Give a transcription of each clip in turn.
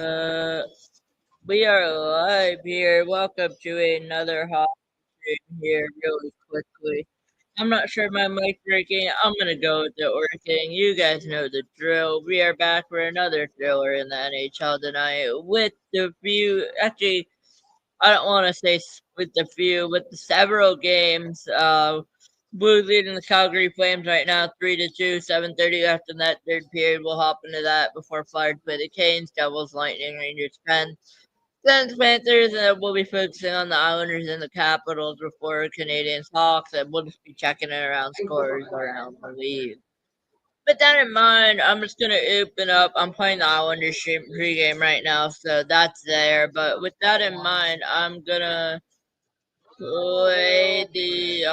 Uh, we are live here. Welcome to another hot stream here, really quickly. I'm not sure my mic's working. I'm gonna go with it working. You guys know the drill. We are back for another thriller in the NHL tonight with the few. Actually, I don't want to say with the few, with the several games. Blues leading the Calgary Flames right now, 3-2, 7:30 left in that third period. We'll hop into that before Flyers play the Canes, Devils, Lightning, Rangers, Pens, Sens, Panthers, and then we'll be focusing on the Islanders and the Capitals before Canadians, Hawks, and we'll just be checking in around scores around the league. With that in mind, I'm just gonna open up. I'm playing the Islanders pregame right now, so that's there. But with that in mind, I'm gonna play the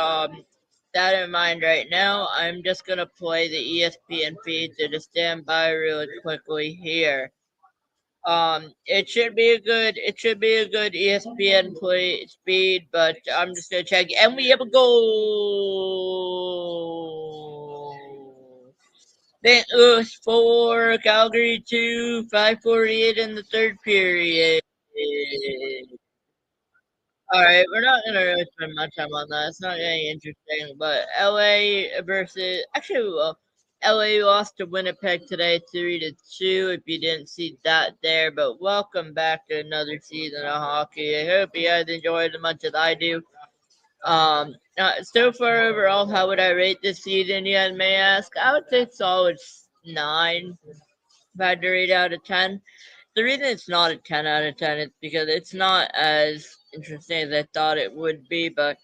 that in mind right now. I'm just gonna play the ESPN feed, so just stand by really quickly here. It should be a good ESPN play speed, but I'm just gonna check, and we have a goal. St. Louis 4, Calgary 2, 5:48 in the third period. Alright, we're not gonna really spend much time on that. It's not getting interesting, but LA versus actually, well, LA lost to Winnipeg today, 3-2. If you didn't see that there, but welcome back to another season of hockey. I hope you guys enjoyed as much as I do. So far overall, how would I rate this season? You guys may ask. I would say solid 9. If I had to rate out of 10. The reason it's not a 10 out of 10 is because it's not as interesting as I thought it would be, but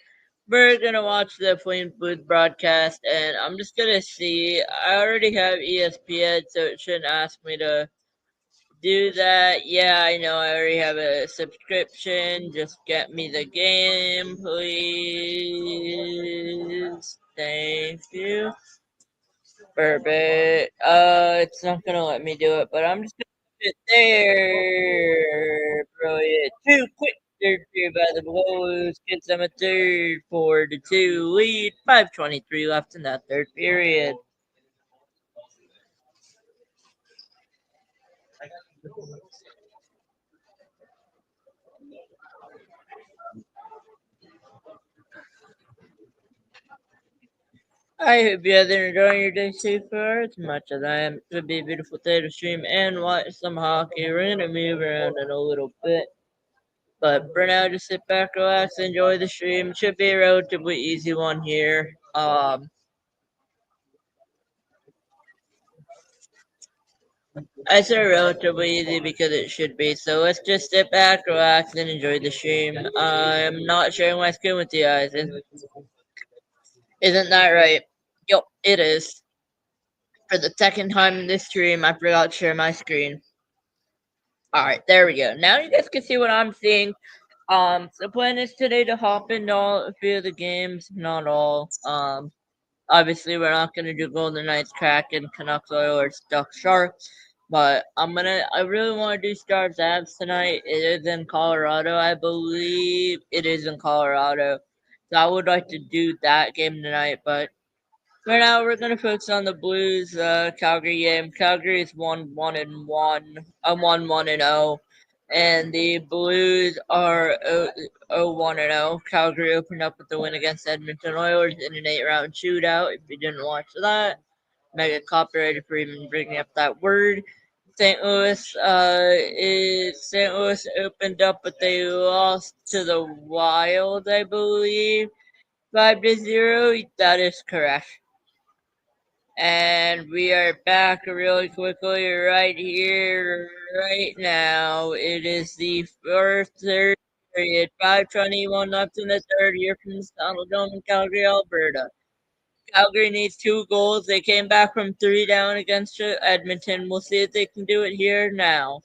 we're going to watch the Flames Blues broadcast, and I'm just going to see. I already have ESPN, so it shouldn't ask me to do that. Yeah, I know I already have a subscription. Just get me the game, please. Thank you. Perfect. It's not gonna let me do it, but I'm just gonna put it there. Brilliant. Too quick. Third period by the Blues gets them a third 4-2 lead. 5:23 left in that third period. I hope you guys are enjoying your day so far as much as I am. It should be a beautiful day to stream and watch some hockey. We're gonna move around in a little bit. But for now, just sit back, relax, enjoy the stream. It should be a relatively easy one here. I say relatively easy because it should be. So let's just sit back, relax, and enjoy the stream. I'm not sharing my screen with you guys. Isn't that right? Yep, it is. For the second time in this stream, I forgot to share my screen. Alright, there we go. Now you guys can see what I'm seeing. The plan is today to hop into a few of the games, not all. Obviously, we're not going to do Golden Knights, Kraken, Canucks, Oilers, Ducks, Sharks. But I really want to do Stars Avs tonight. It is in Colorado, I believe. It is in Colorado. So I would like to do that game tonight. But for now, we're going to focus on the Blues Calgary game. Calgary is 1-1-1. I'm 1-1-0. And the Blues are 0-1-0. Calgary opened up with the win against Edmonton Oilers in an 8-round shootout. If you didn't watch that, mega copyrighted for even bringing up that word. St. Louis opened up, but they lost to the Wild, I believe, 5-0. That is correct. And we are back really quickly right here, right now. It is the first third period. 5:21 left in the third here from the Saddledome in Calgary, Alberta. Calgary needs 2 goals. They came back from 3 down against Edmonton. We'll see if they can do it here now.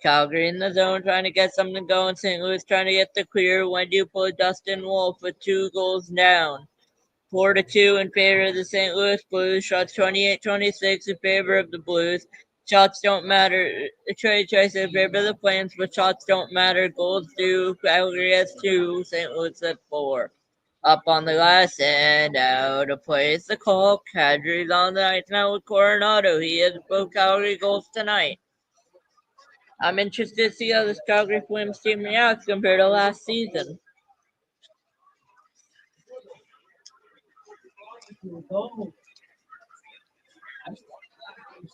Calgary in the zone trying to get something going. St. Louis trying to get the clear. When do you pull Dustin Wolf with 2 goals down? 4-2 in favor of the St. Louis Blues. Shots 28-26 in favor of the Blues. Shots don't matter. Trade choice in favor of the Flames, but shots don't matter. Goals do. Calgary has 2. St. Louis has 4. Up on the glass and out of place. The call. Kadri's on the ice now with Coronado. He has both Calgary goals tonight. I'm interested to see how this Calgary Flames team reacts compared to last season.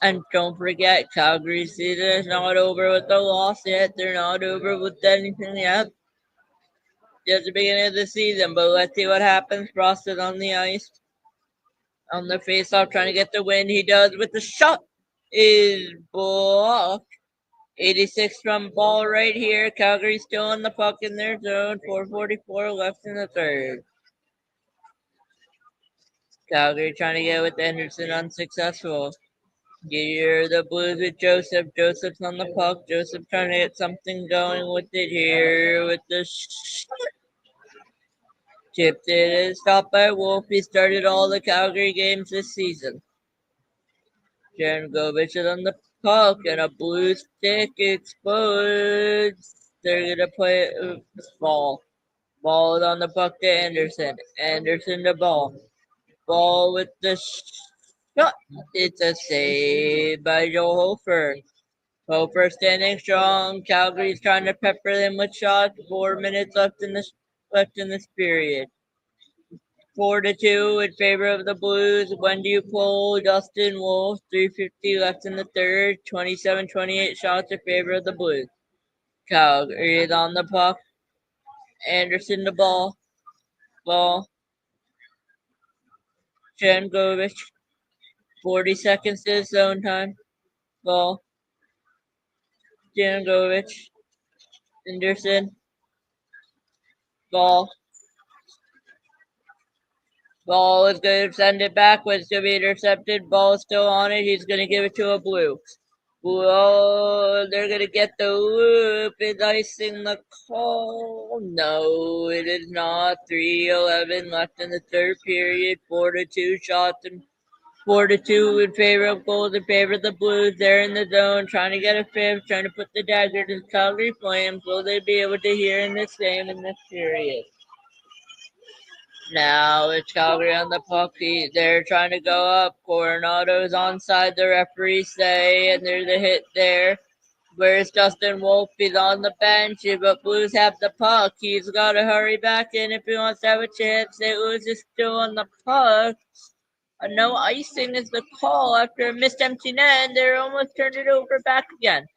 And don't forget, Calgary season is not over with the loss yet. They're not over with anything yet. Just the beginning of the season, but let's see what happens. Frost is on the ice. On the face-off, trying to get the win. He does with the shot. Is blocked. 86 from ball right here. Calgary still on the puck in their zone. 4:44 left in the third. Calgary trying to get with Anderson, unsuccessful. Here the Blues with Joseph. Joseph's on the puck. Joseph trying to get something going with it here with the tipped it is stopped by Wolf. He started all the Calgary games this season. Jankovic is on the puck and a blue stick explodes. They're gonna play ball. Ball is on the puck to Anderson. Anderson the ball. Ball with the shot. It's a save by Joe Hofer. Hofer standing strong. Calgary's trying to pepper them with shots. 4 minutes left in this period. 4-2 in favor of the Blues. When do you pull Justin Wolf? 3:50 left in the third. 27-28 shots in favor of the Blues. Calgary is on the puck. Anderson the ball. Ball. Jankovic. 40 seconds to zone time. Ball. Jankovic. Anderson. Ball. Ball is going to send it back. It's going to be intercepted. Ball is still on it. He's going to give it to a Blue. Whoa, they're going to get the loop. Is icing the call? No, it is not. 3:11 left in the third period. 4-2 shots and 4-2 in favor of goals in favor of the Blues. They're in the zone, trying to get a fifth, trying to put the dagger to the Calgary Flames. Will they be able to hear in this game in this period? Now it's Calgary on the puck. They're trying to go up. Coronado's onside, the referees say, and there's a hit there. Where's Justin Wolf? He's on the bench, but Blues have the puck. He's got to hurry back in if he wants to have a chance. St. Louis is still on the puck. No icing is the call after a missed empty net. They're almost turned it over back again.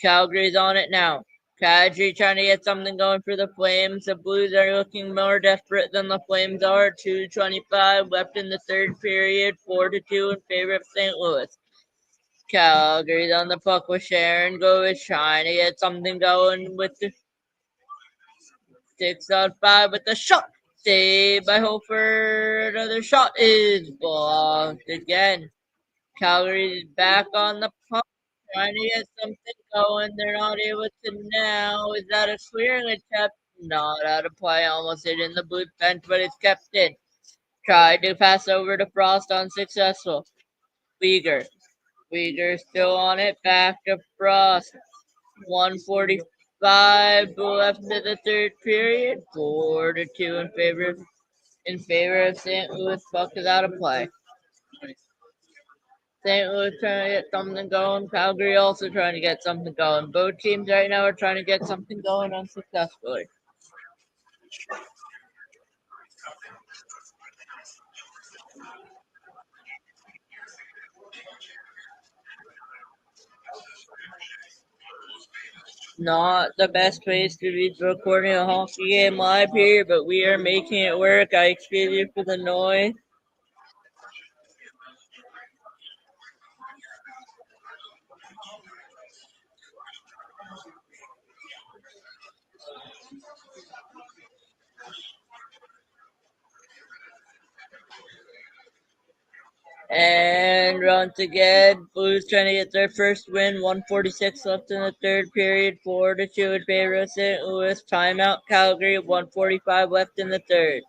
Calgary's on it now. Kadri trying to get something going for the Flames. The Blues are looking more desperate than the Flames are. 2:25 left in the third period. 4-2 in favor of St. Louis. Calgary's on the puck with Sharon Govich trying to get something going with the 6-on-5 with the shot. Saved by Hofer. Another shot is blocked again. Calgary's back on the puck. Trying to get something going. They're not able to now. Is that a clearing attempt? Not out of play. Almost hit in the blue bench, but it's kept in. Tried to pass over to Frost, unsuccessful. Weegar. Weegar still on it. Back to Frost. 1:45 left in the third period. 4-2 in favor of St. Louis. Puck is out of play. St. Louis trying to get something going. Calgary also trying to get something going. Both teams right now are trying to get something going unsuccessfully. Not the best place to be recording a hockey game live here, but we are making it work. I excuse you for the noise. And once again, Blues trying to get their first win. 1:46 left in the third period. 4-2 in favor of St. Louis. Timeout Calgary. 1:45 left in the third.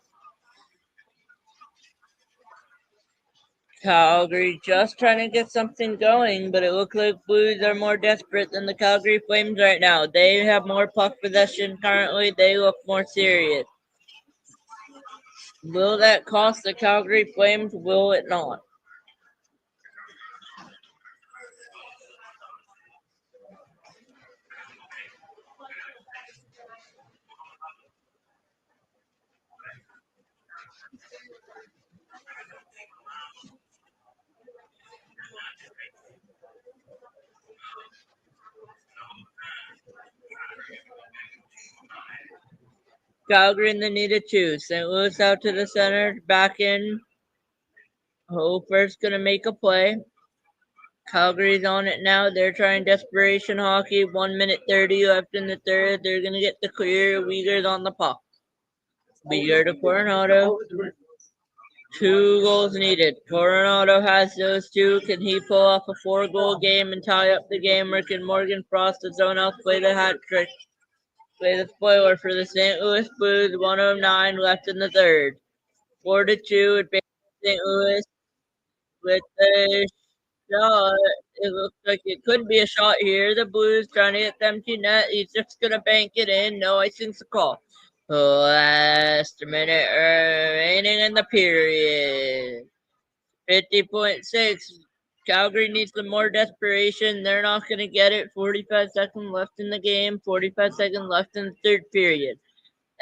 Calgary just trying to get something going, but it looks like Blues are more desperate than the Calgary Flames right now. They have more puck possession currently. They look more serious. Will that cost the Calgary Flames? Will it not? Calgary in the needed two. St. Louis out to the center, back in. Hofer's gonna make a play. Calgary's on it now. They're trying desperation hockey. 1 minute 30 left in the third. They're gonna get the clear. Uyghur's on the puck. Uyghur to Coronado. 2 goals needed. Coronado has those two. Can he pull off a 4-goal game and tie up the game? Or can Morgan Frost, the zone out, play the hat trick? Play the spoiler for the St. Louis Blues. 109 left in the third. 4-2 advance St. Louis with the shot. It looks like it could be a shot here. The Blues trying to get the empty net. He's just gonna bank it in. No, I think the call. Last minute remaining in the period. 50.6. Calgary needs some more desperation. They're not going to get it. 45 seconds left in the game. 45 seconds left in the third period.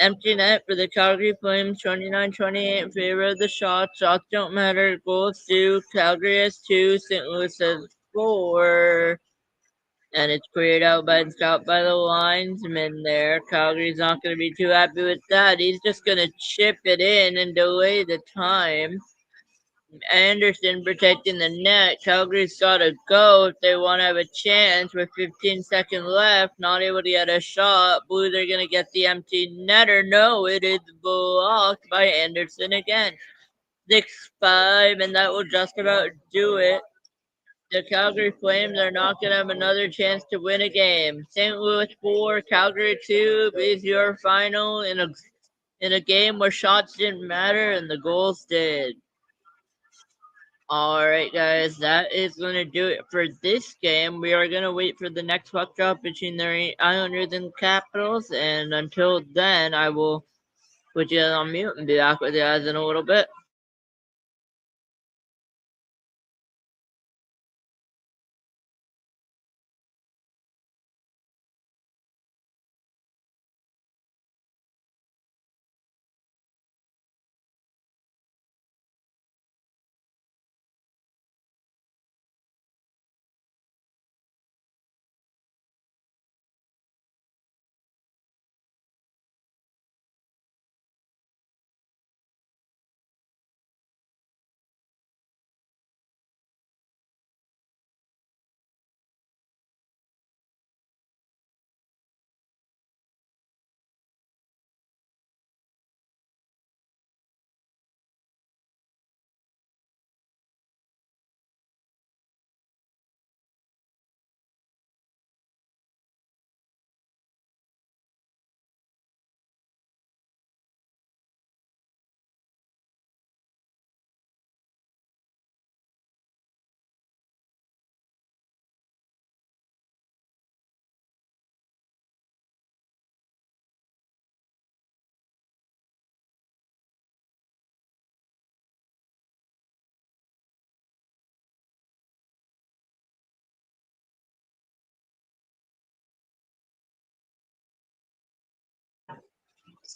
Empty net for the Calgary Flames. 29-28 in favor of the shots. Shots don't matter. Goals do. Calgary has 2. St. Louis has 4. And it's cleared out by the linesman there. Calgary's not going to be too happy with that. He's just going to chip it in and delay the time. Anderson protecting the net. Calgary's got to go if they want to have a chance with 15 seconds left. Not able to get a shot. Blues are going to get the empty netter. No, it is blocked by Anderson again. 6-5, and that will just about do it. The Calgary Flames are not going to have another chance to win a game. St. Louis 4, Calgary 2 is your final in a game where shots didn't matter and the goals did. Alright guys, that is going to do it for this game. We are going to wait for the next puck drop between the Islanders and Capitals, and until then I will put you guys on mute and be back with you guys in a little bit.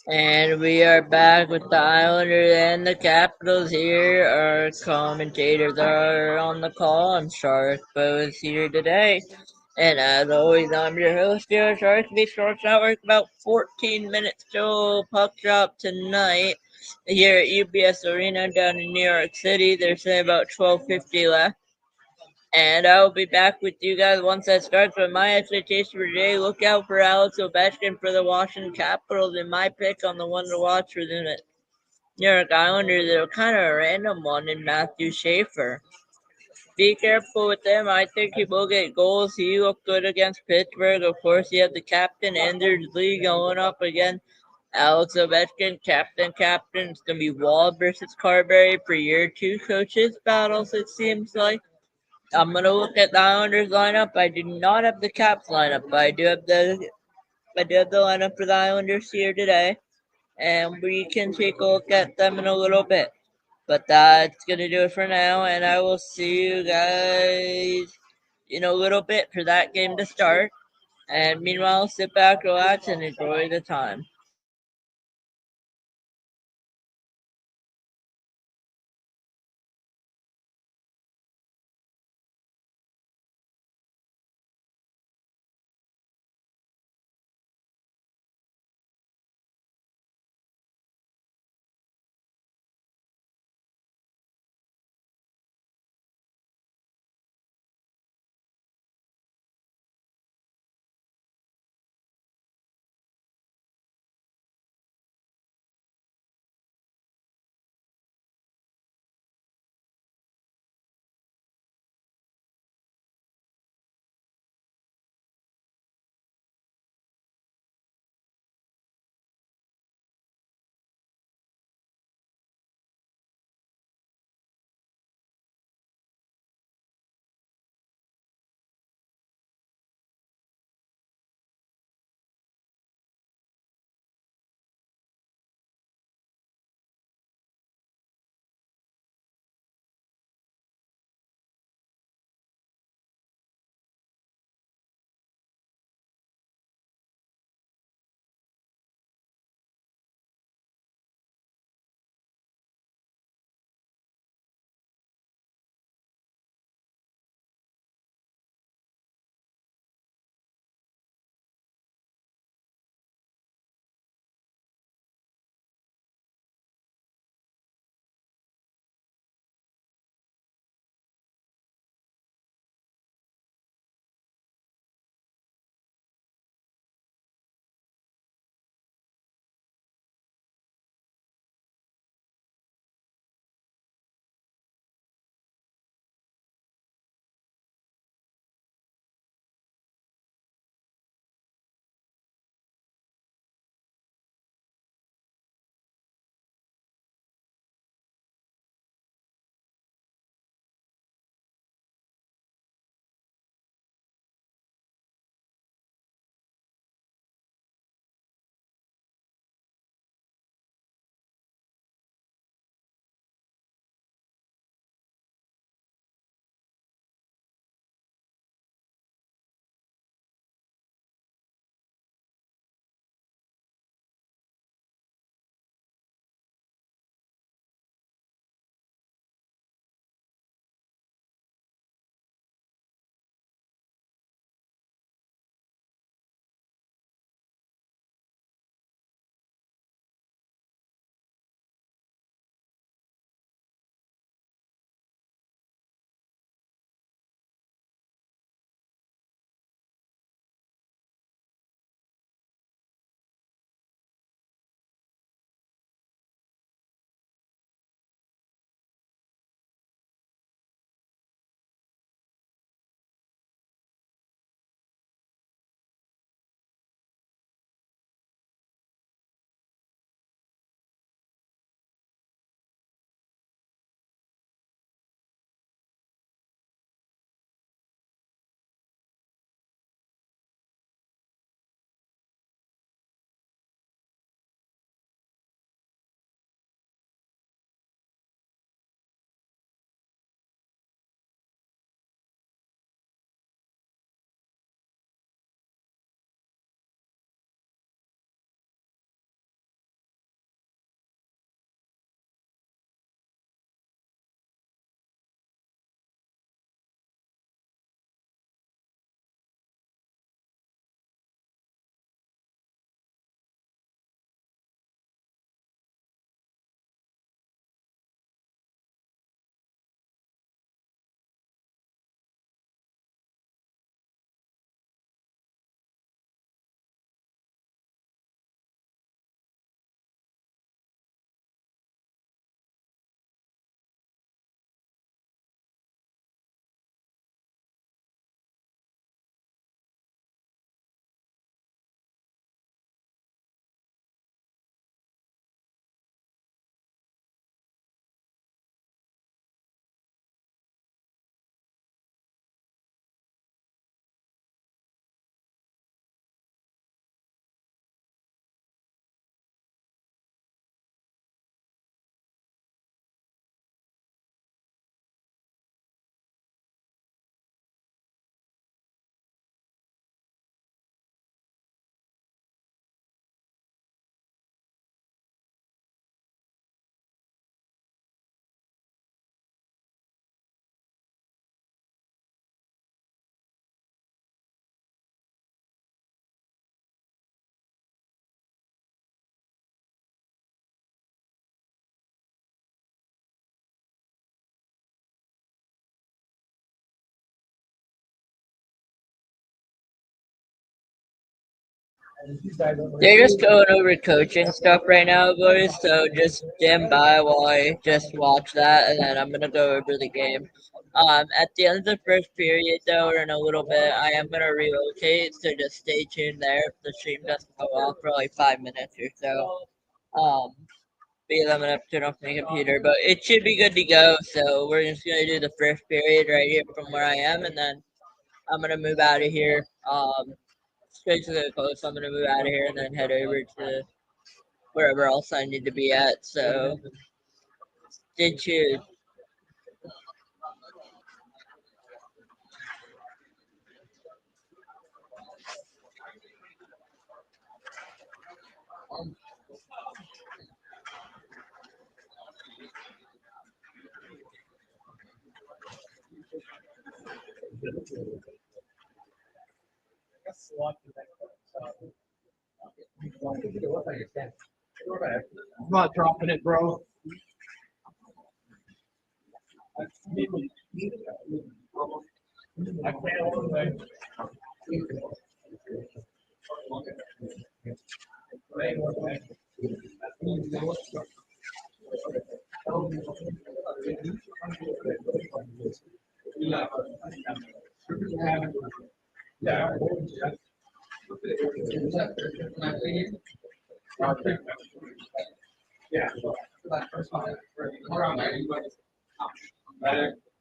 And we are back with the Islanders and the Capitals here. Our commentators are on the call. I'm Shark Bose here today. And as always, I'm your host here, Shark B Sports Network. About 14 minutes till puck drop tonight here at UBS Arena down in New York City. There's about 12:50 left. And I'll be back with you guys once that starts. But my expectation for today, look out for Alex Ovechkin for the Washington Capitals. And my pick on the one to watch for the New York Islanders, they're kind of a random one in Matthew Schaefer. Be careful with him. I think he will get goals. He looked good against Pittsburgh. Of course, he had the captain Anders Lee going up again. Alex Ovechkin, captain. It's going to be Wall versus Carberry for year 2 coaches battles, it seems like. I'm gonna look at the Islanders lineup. I do not have the Caps lineup, but I do have the lineup for the Islanders here today, and we can take a look at them in a little bit. But that's gonna do it for now, and I will see you guys in a little bit for that game to start. And meanwhile, sit back, relax, and enjoy the time. They're just going over coaching stuff right now, boys. So just stand by while I just watch that, and then I'm gonna go over the game. At the end of the first period, though, or in a little bit, I am gonna relocate. So just stay tuned there. If the stream doesn't go off for like 5 minutes or so. Because I'm gonna have to turn off my computer, but it should be good to go. So we're just gonna do the first period right here from where I am, and then I'm gonna move out of here. Straight to the coast. I'm gonna move out of here and then head over to wherever else I need to be at. So stay tuned. I'm not dropping it, bro. I can't all the way. Yeah. Right.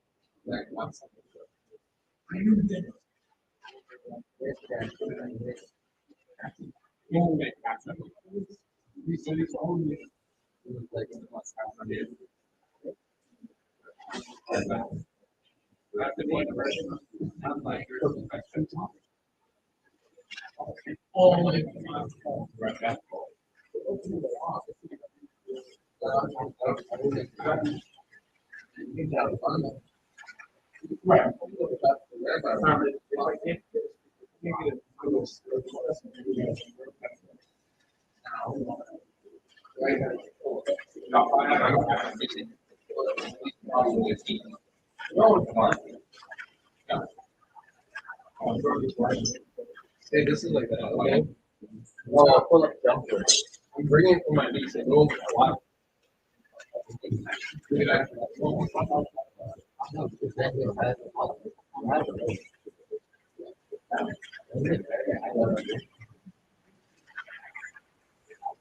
Hey, this is like that. Okay. Oh, I'll pull up the jumper. I'm bringing it for my niece. I know a lot.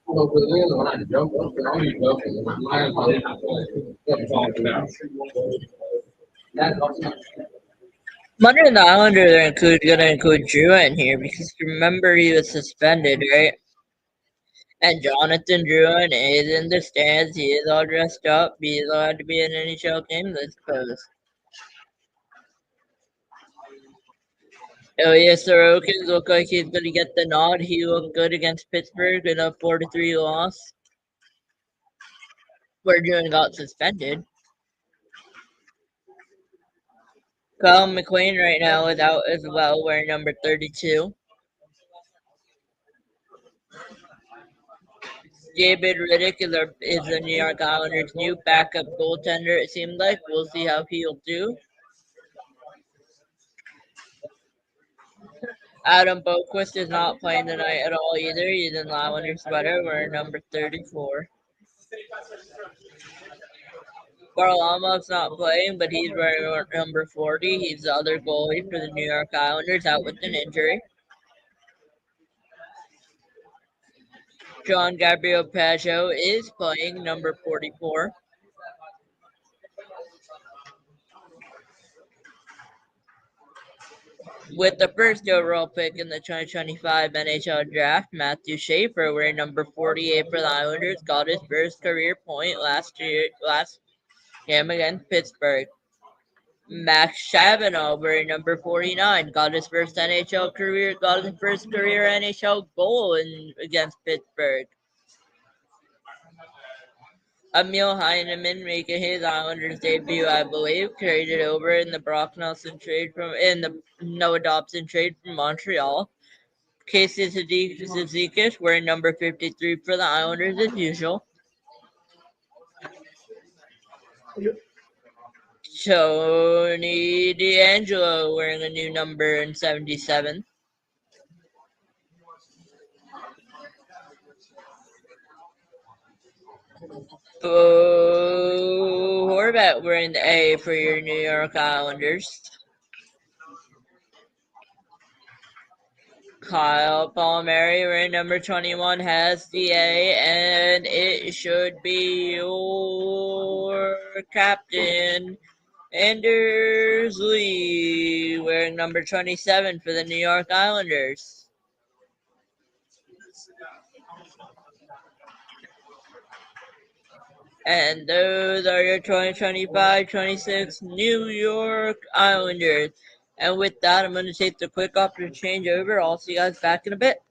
Well, because they're the one I jump up and all you jump and mine is Wondering the Islanders are gonna include Drew in here because remember he was suspended, right? And Jonathan Druin is in the stands. He is all dressed up. He is allowed to be in an NHL game, I suppose. Oh yeah, Sorokin look like he's gonna get the nod. He looked good against Pittsburgh in a 4-3 loss, where Druin got suspended. Kyle McLean right now is out as well, wearing number 32. David Riddick is the New York Islanders' new backup goaltender, it seemed like. We'll see how he'll do. Adam Boquist is not playing tonight at all either. He's in lavender sweater wearing number 34. Varlamov's not playing, but he's wearing number 40. He's the other goalie for the New York Islanders, out with an injury. John Gabriel Pajot is playing number 44. With the first overall pick in the 2025 NHL Draft, Matthew Schaefer, wearing number 48 for the Islanders, got his first career point last game against Pittsburgh. Max Shabanow, wearing number 49, got his first career NHL goal against Pittsburgh. Emil Heineman making his Islanders debut, I believe, traded over in the Brock Nelson trade in the Noah Dobson trade from Montreal. Casey Zizekic wearing number 53 for the Islanders as usual. Tony DeAngelo wearing a new number in 77. Bo Horvat wearing the A for your New York Islanders. Kyle Palmieri wearing number 21 has the A, and it should be your captain, Anders Lee, wearing number 27 for the New York Islanders. And those are your 2025-26 New York Islanders. And with that, I'm going to take the quick off to change over. I'll see you guys back in a bit.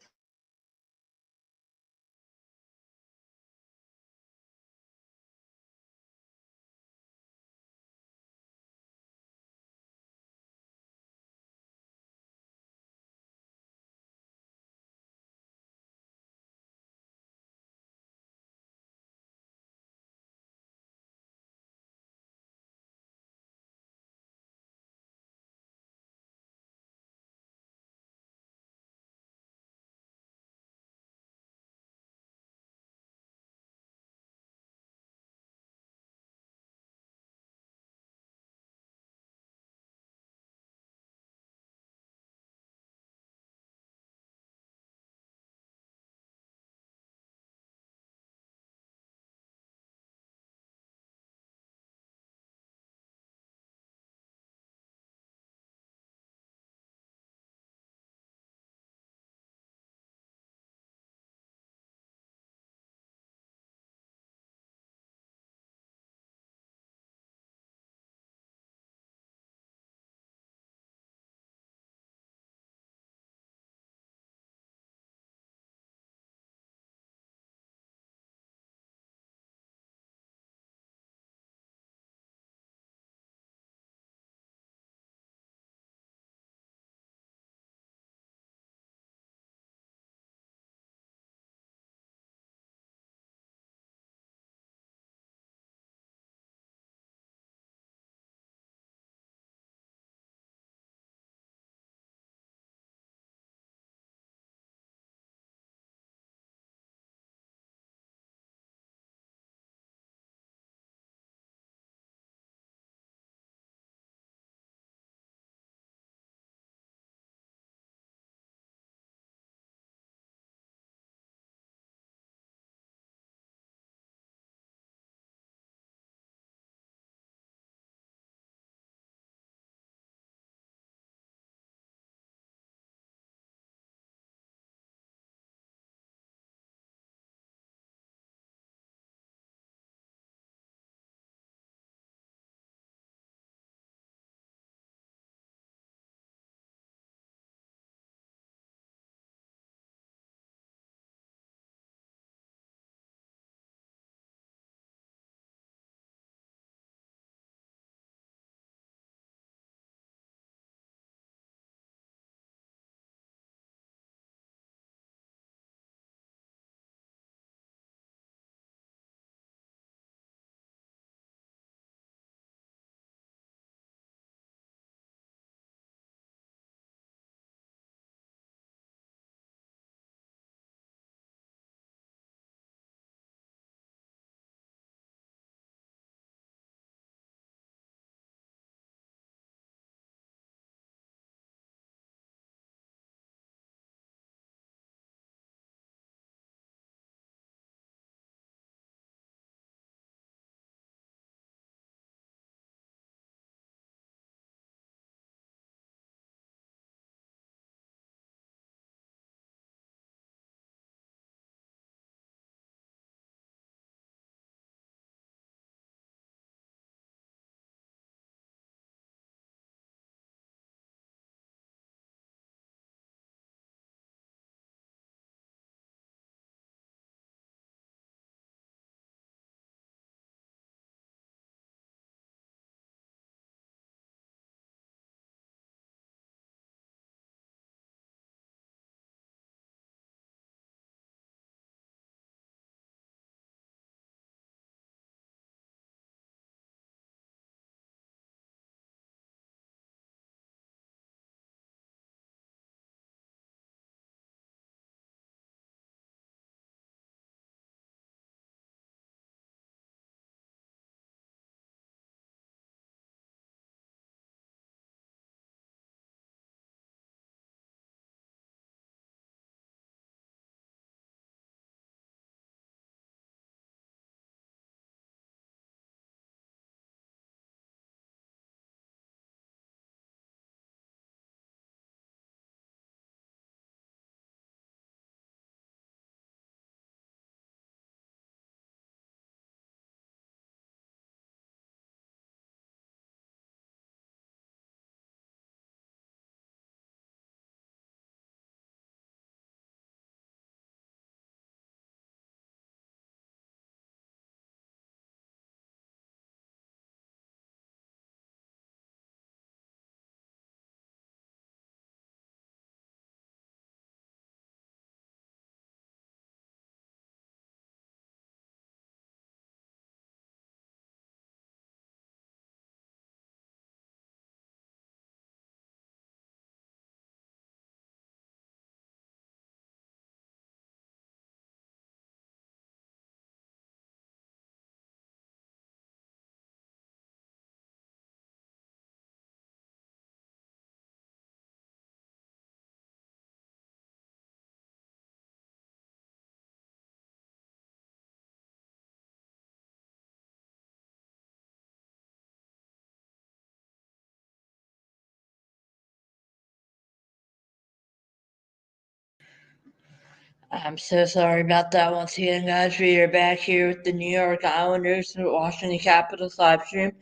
I'm so sorry about that once again, guys. We are back here with the New York Islanders and Washington Capitals live stream.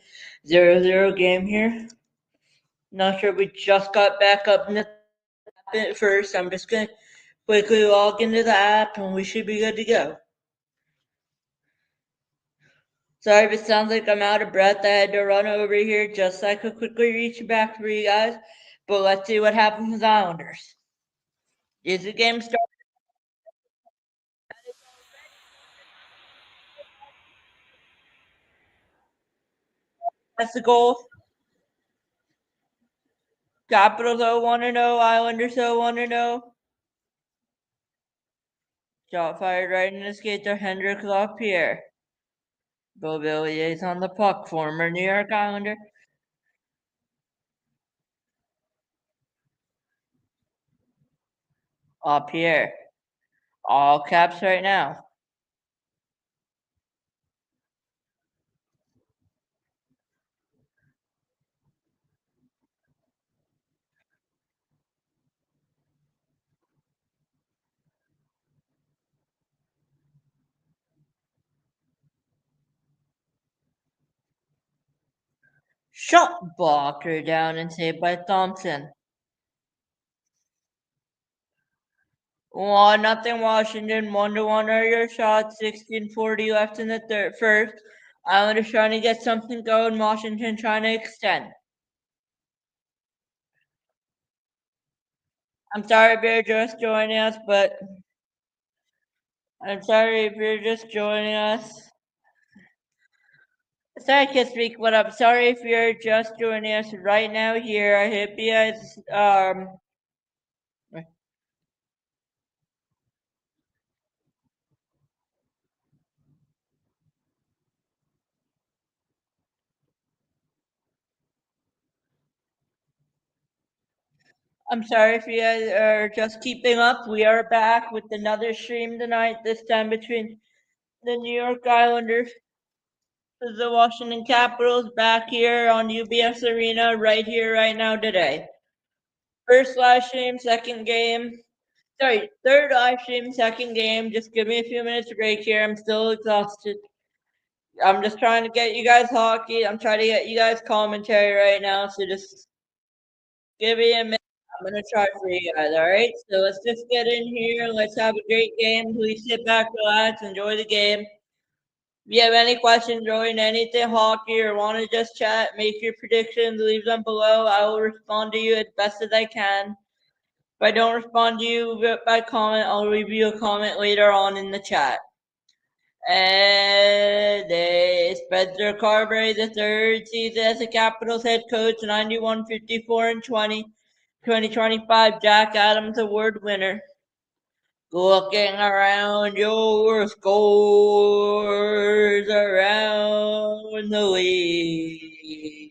0-0 game here. Not sure we just got back up in the app at first. I'm just going to quickly log into the app and we should be good to go. Sorry if it sounds like I'm out of breath. I had to run over here just so I could quickly reach back for you guys. But let's see what happens with Islanders. Is the game started? That's the goal. Capitals 0-1-0, Islanders 0-1-0. Shot fired right in the skater, Hendrik Lapierre. Beauvilliers on the puck, former New York Islander. Lapierre. All caps right now. Shot blocker down and saved by Thompson. 1-0 Washington, 1-1 are your shots, 16:40 left in the first. Islanders trying to get something going, Washington trying to extend. I'm sorry if you're just joining us, but I'm sorry if you're just joining us. Sorry I can't speak, but I'm sorry if you're just joining us right now here. I hope you guys I'm sorry if you guys are just keeping up. We are back with another stream tonight, this time between the New York Islanders and the Washington Capitals, back here on UBS Arena, right here, right now, today. First live stream, second game. Sorry, third live stream, second game. Just give me a few minutes break here. I'm still exhausted. I'm just trying to get you guys hockey. I'm trying to get you guys commentary right now, so just give me a minute. I'm gonna try for you guys, alright? So let's just get in here. Let's have a great game. Please sit back, relax, enjoy the game. If you have any questions regarding anything hockey or want to just chat, make your predictions, leave them below. I will respond to you as best as I can. If I don't respond to you by comment, I'll review a comment later on in the chat. And Spencer Carberry, the third season as a Capitals head coach, 91, 54, and 20. 2025 Jack Adams Award winner. Looking around your scores around the league.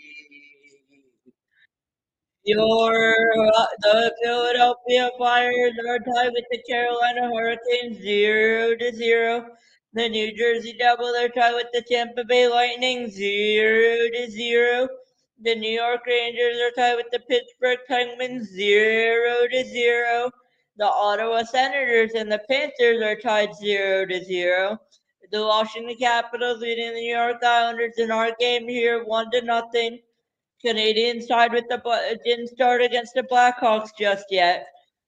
The Philadelphia Flyers are tied with the Carolina Hurricanes 0-0. The New Jersey Devils are tied with the Tampa Bay Lightning 0-0. The New York Rangers are tied with the Pittsburgh Penguins 0-0. The Ottawa Senators and the Panthers are tied 0-0. The Washington Capitals leading the New York Islanders in our game here 1-0. Canadians tied with didn't start against the Blackhawks just yet.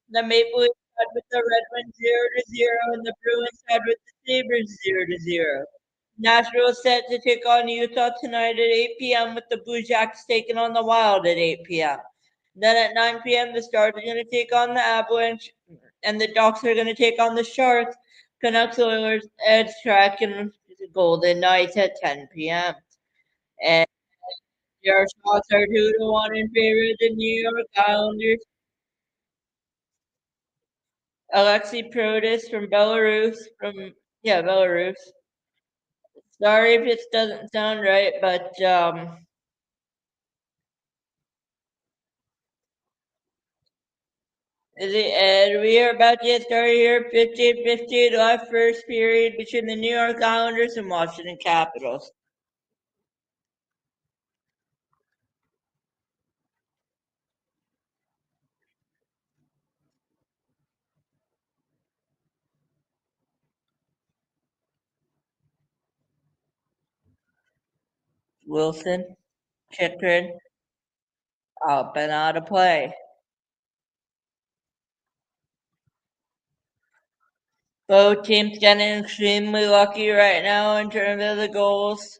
The Maple Leafs tied with the Red Wings 0-0, and the Bruins tied with the Sabres 0-0. Nashville is set to take on Utah tonight at 8 p.m. with the Blue Jackets taking on the Wild at 8 p.m. Then at 9 p.m. the Stars are going to take on the Avalanche, and the Ducks are going to take on the Sharks. Canucks, Oilers, Edge Track, and the Golden Knights at 10 p.m. And your shots are 2-1 in favor of the New York Islanders. Alexei Protas from Belarus. Belarus. Sorry if it doesn't sound right, but and we are about to get started here. 15-15 left first period between the New York Islanders and Washington Capitals. Wilson, Chikrin, up and out of play. Both teams getting extremely lucky right now in terms of the goals.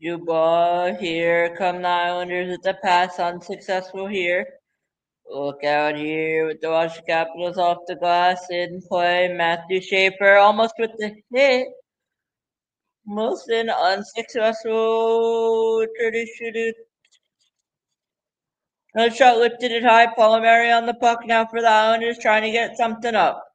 Dubois here come the Islanders with the pass, unsuccessful here. Look out here with the Washington Capitals off the glass in play. Matthew Schaefer almost with the hit. Wilson unsuccessful. Another shot lifted it high. Palmieri on the puck now for the Islanders trying to get something up.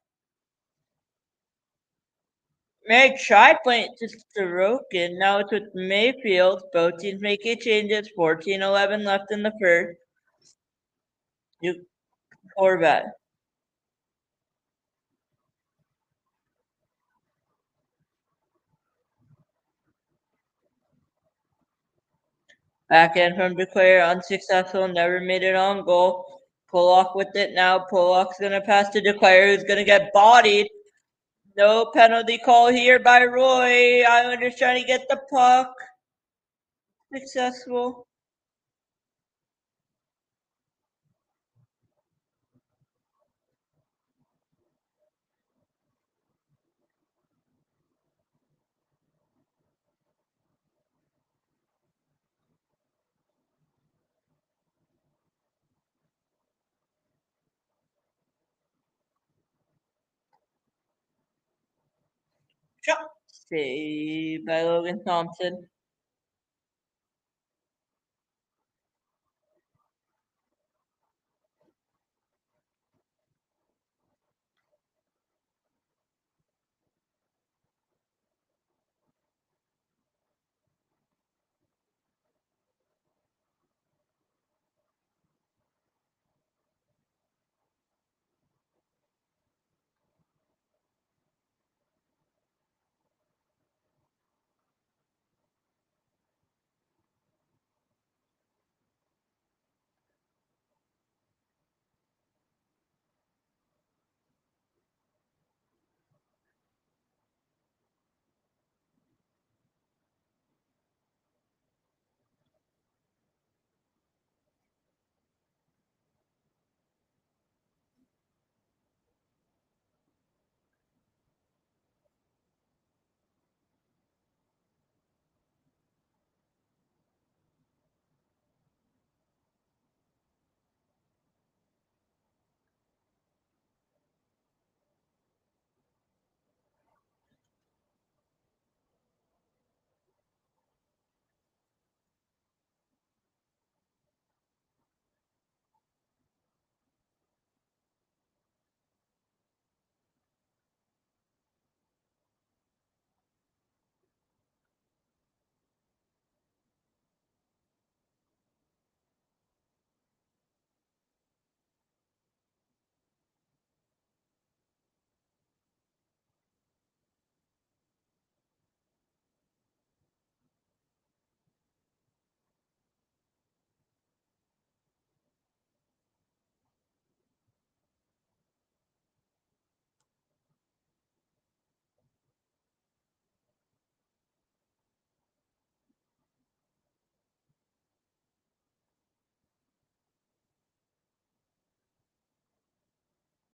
Meg tried playing it to Sorokin. Now it's with Mayfield. Both teams making changes. 14-11 left in the first. You Horvat. Backhand from Declare, unsuccessful, never made it on goal. Pollock with it now. Pollock's going to pass to Declare, who's going to get bodied. No penalty call here by Roy. Islanders trying to get the puck. Successful. Shot. Saved by Logan Thompson.